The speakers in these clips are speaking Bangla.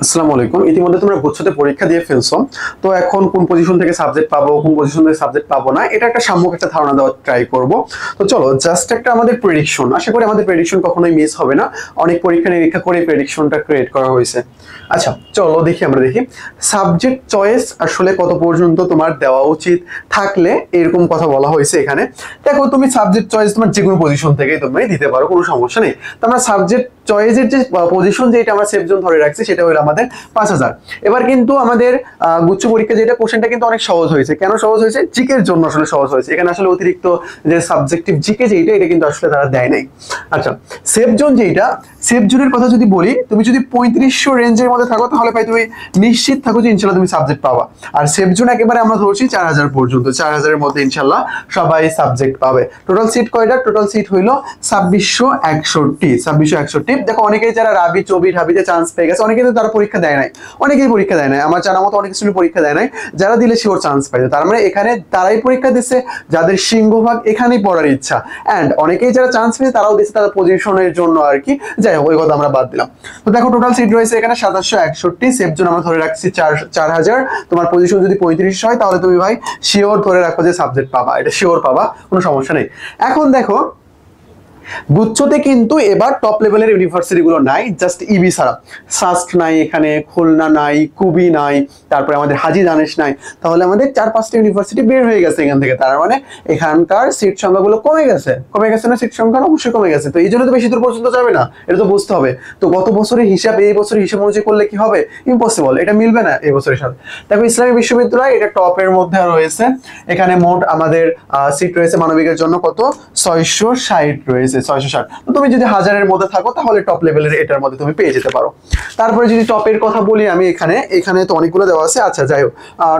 আসসালামু আলাইকুম। ইতিমধ্যে তোমরা গুচ্ছতে পরীক্ষা দিয়ে ফেলছো, তো এখন কোন পজিশন থেকে সাবজেক্ট পাবো, কোন পজিশন থেকে সাবজেক্ট পাবো না, এটা একটা সাম্যক একটা ধারণা দেওয়ার ট্রাই করব। তো চলো জাস্ট একটা আমাদের প্রেডিকশন, আশা করি আমাদের প্রেডিকশন কখনোই মিস হবে না। অনেক পরীক্ষা নিরীক্ষা করে প্রেডিকশনটা ক্রিয়েট করা হয়েছে। আচ্ছা চলো আমরা দেখি সাবজেক্ট চয়েস আসলে কত পর্যন্ত তোমার দেওয়া উচিত থাকলে এরকম কথা বলা হয়েছে এখানে। দেখো তুমি সাবজেক্ট চয়েস তোমার যে কোনো পজিশন থেকেই তুমি দিতে পারো, কোনো সমস্যা নেই। তো আমরা সাবজেক্ট চয়েসের যে পজিশন যেটা আমরা সেফ জোন ধরে রাখছি সেটা হলো আমাদের 5000। এবার কিন্তু আমাদের গুচ্ছ পরীক্ষা যেটা কোশ্চেনটা কিন্তু অনেক সহজ হয়েছে। কেন সহজ হয়েছে? জিকের জন্য আসলে সহজ হয়েছে। এখানে আসলে অতিরিক্ত যে সাবজেক্টিভ জিকে যেটা এটা কিন্তু আসলে তারা দেয় নাই। আচ্ছা সেফ জোন যেটা, সেফ জোনের কথা যদি বলি, তুমি যদি 3500 রেঞ্জের মধ্যে থাকো তাহলে ভাই তুমি নিশ্চিত থাকো যে ইনশাল্লাহ তুমি সাবজেক্ট পাবা। আর সেফ জোন একেবারে আমরা ধরছি 4000 পর্যন্ত, 4000 এর মধ্যে ইনশাল্লাহ সবাই সাবজেক্ট পাবে। টোটাল সিট কয়টা? টোটাল সিট হইলো 2661। দেখো অনেকেই যারা রাবি চবি ঢাবিতে চান্স পেয়ে গেছে, অনেকেই তো তারা পরীক্ষা দেয় নাই, অনেকেই পরীক্ষা দেয় নাই, আমার জানা মতো অনেক স্টুডেন্ট পরীক্ষা দেয় নাই, যারা দিলে শিওর চান্স পাইছে। তার মানে এখানে তারাই পরীক্ষা দিচ্ছে যাদের সিংহভাগ এখানেই পড়ার ইচ্ছা, এন্ড অনেকেই যারা চান্স পেয়েছে তারাও দিচ্ছে তাদের পজিশনের জন্য আর কি। যাই হোক ওই কথা আমরা বাদ দিলাম। তো দেখো টোটাল সিট রয়েছে এখানে 2761, সেফ জোন আমরা ধরে রাখছি 4000। তোমার পজিশন যদি 35 হয় তাহলে তুমি ভাই শিওর ধরে রাখো যে সাবজেক্ট পাবা, এটা শিওর পাবা, কোনো সমস্যা নেই। এখন দেখো গুচ্ছতে কিন্তু এবার টপ লেভেলের ইউনিভার্সিটি গুলো নাই, জাস্ট ইবি ছাড়া। সাস্ট নাই, এখানে খুলনা নাই, কুবি নাই, তারপরে আমাদের হাজী দানেশ নাই। তাহলে আমাদের 4-5টা ইউনিভার্সিটি বের হয়ে গেছে এখান থেকে। তার মানে এখানকার সিট সংখ্যাগুলো কমে গেছে না? সিট সংখ্যা অবশ্যই কমে গেছে। তো এই জন্য তো বেশি দূর পর্যন্ত যাবে না, এটা তো বুঝতে হবে। তো গত বছরের হিসাব এই বছরের হিসাব অনুযায়ী করলে কি হবে? ইম্পসিবল, এটা মিলবে না এই বছরের সাথে। দেখো ইসলামী বিশ্ববিদ্যালয় এটা টপের মধ্যে রয়েছে। এখানে মোট আমাদের সিট রয়েছে মানবিকের জন্য কত? 660 রয়েছে, 660। তো তুমি যদি 1000-এর মধ্যে থাকো তাহলে টপ লেভেলের এটার মধ্যে তুমি পেয়ে যেতে পারো। তারপরে যদি টপের কথা বলি আমি, এখানে তো অনেকগুলো দেওয়া আছে। আচ্ছা যাই হোক,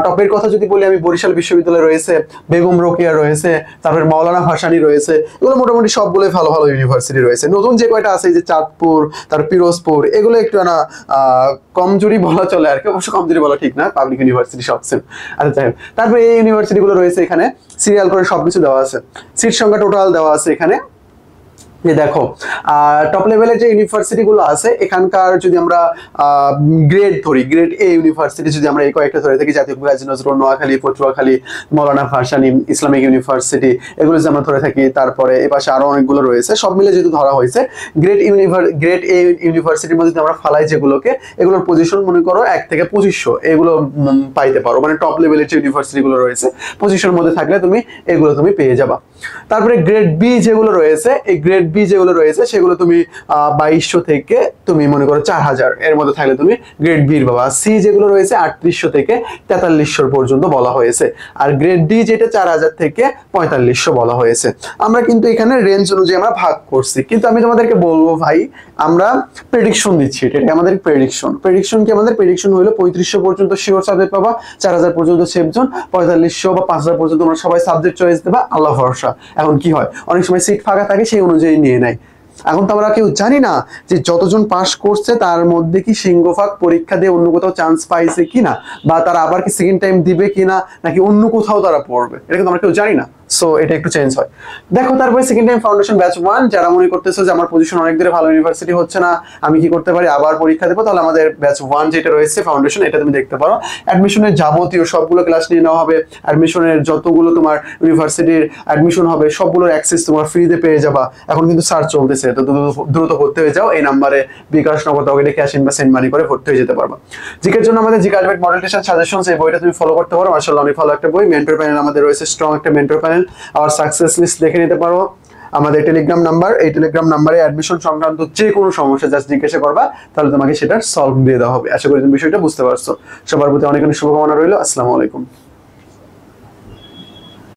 টপের কথা যদি বলি আমি, বরিশাল বিশ্ববিদ্যালয় রয়েছে, বেগম রোকেয়া রয়েছে, তারপরে মাওলানা ভাসানী রয়েছে। এগুলো মোটামুটি সবগুলোই ভালো ভালো ইউনিভার্সিটি রয়েছে। নতুন যে কয়টা আছে যে চাঁদপুর, তারপর পিরোজপুর, এগুলো একটু না কমজোরি বলা চলে আর কি, অবশ্য কমজোরি বলা ঠিক না, পাবলিক ইউনিভার্সিটি সবচেয়ে। আচ্ছা যাই হোক, তারপরে এই ইউনিভার্সিটি গুলো রয়েছে এখানে, সিরিয়াল করে সবকিছু দেওয়া আছে, সিট সংখ্যা টোটাল দেওয়া আছে এখানে। দেখো টপ লেভেলের যে ইউনিভার্সিটি গুলো আছে এখানকার যদি আমরা গ্রেড ধরি, গ্রেড এ ইউনিভার্সিটি যদি আমরা এই কয়েকটা ধরে থাকি, জাতীয় কাজী নজরুল, নোয়াখালী, পটুয়াখালী, মাওলানা ভাসানী, ইসলামিক ইউনিভার্সিটি, এগুলো যদি আমরা ধরে থাকি, তারপরে এই পাশে আরো অনেকগুলো রয়েছে, সব মিলে যেহেতু ধরা হয়েছে গ্রেড এ ইউনিভার্সিটির মধ্যে আমরা ফালাই যেগুলোকে, এগুলোর পজিশন মনে করো 1 থেকে 2500 এগুলো পাইতে পারো। মানে টপ লেভেলের যে ইউনিভার্সিটি গুলো রয়েছে পজিশনের মধ্যে থাকলে তুমি এগুলো তুমি পেয়ে যাবা। তারপরে গ্রেড বি যেগুলো রয়েছে, এই গ্রেড বি যেগুলো রয়েছে সেগুলো তুমি 2200 থেকে তুমি মনে করো 4000 এর মধ্যে থাকলে তুমি গ্রেড বির বাবা। সি যেগুলো রয়েছে 3800 থেকে 4300 পর্যন্ত বলা হয়েছে। আর গ্রেড ডি যেটা 4000 থেকে 4500 বলা হয়েছে। আমরা কিন্তু এখানে রেঞ্জ অনুযায়ী আমরা ভাগ করছি, কিন্তু আমি তোমাদেরকে বলবো ভাই আমরা প্রেডিকশন দিচ্ছি, এটা আমাদের প্রেডিকশন কি? আমাদের প্রেডিকশন হলো 3500 পর্যন্ত শিওর সাবজেক্ট পাবা, 4000 পর্যন্ত সেফ জোন, 4500 বা 5000 পর্যন্ত তোমরা সবাই সাবজেক্ট চয়েস দেবা, আল্লাহ ভরসা। এখন কি হয়, অনেক সময় সিট ফাঁকা থাকে, সেই অনুযায়ী নিয়ে নেয়। এখন তো আমরা কেউ জানি না যে যতজন পাস করছে তার মধ্যে কি সিংহভাগ পরীক্ষা দিয়ে অন্য কোথাও চান্স পাইছে কিনা, বা তারা আবার কি সেকেন্ড টাইম দিবে কিনা, নাকি অন্য কোথাও তারা পড়বে, এটা কিন্তু আমরা কেউ জানি না। সো এটা একটু চেঞ্জ হয়। দেখো তারপরে সেকেন্ড টাইম ফাউন্ডেশন ব্যাচ 1, যারা মনে করতেছো যে আমার পজিশন অনেক দূরে, ভালো ইউনিভার্সিটি হচ্ছে না, আমি কি করতে পারি, আবার পরীক্ষা দেবো, তাহলে আমাদের ব্যাচ 1 যেটা রয়েছে ফাউন্ডেশন, এটা তুমি দেখতে পারো। অ্যাডমিশনের যাবতীয় সবগুলো ক্লাস নিয়ে নেওয়া হবে, অ্যাডমিশনের যতগুলো তোমার ইউনিভার্সিটির অ্যাডমিশন হবে সবগুলোর অ্যাক্সেস তোমার ফ্রিতে পেয়ে যাবা। এখন কিন্তু সার্চ চলতেছে, তো দ্রুত ভর্তি হয়ে যাও। এই নাম্বারে বিকাশ, নগদ, অগ্নি, ক্যাশ ইন বা সেন্ড মানি করে ভর্তি হয়ে যেতে পারবা। জিকের জন্য আমাদের GK ultimate model test suggestions, এই বইটা তুমি ফলো করতে পারো, মাশাআল্লাহ অনেক ভালো একটা বই। মেন্টর প্যানেল আমাদের রয়েছে, স্ট্রং একটা মেন্টর প্যানেল। আর সাকসেস লিস্ট দেখে নিতে পারো। আমাদের টেলিগ্রাম নাম্বার, এই টেলিগ্রাম নাম্বারে অ্যাডমিশন সংক্রান্ত যে কোনো সমস্যা জাস্ট জিজ্ঞাসা করবা, তাহলে তোমাকে সেটা সলভ দিয়ে দেওয়া হবে। আশা করি তুমি বিষয়টা বুঝতে পারছো। সবার প্রতি অনেক অনেক শুভকামনা রইল। আসসালামু আলাইকুম।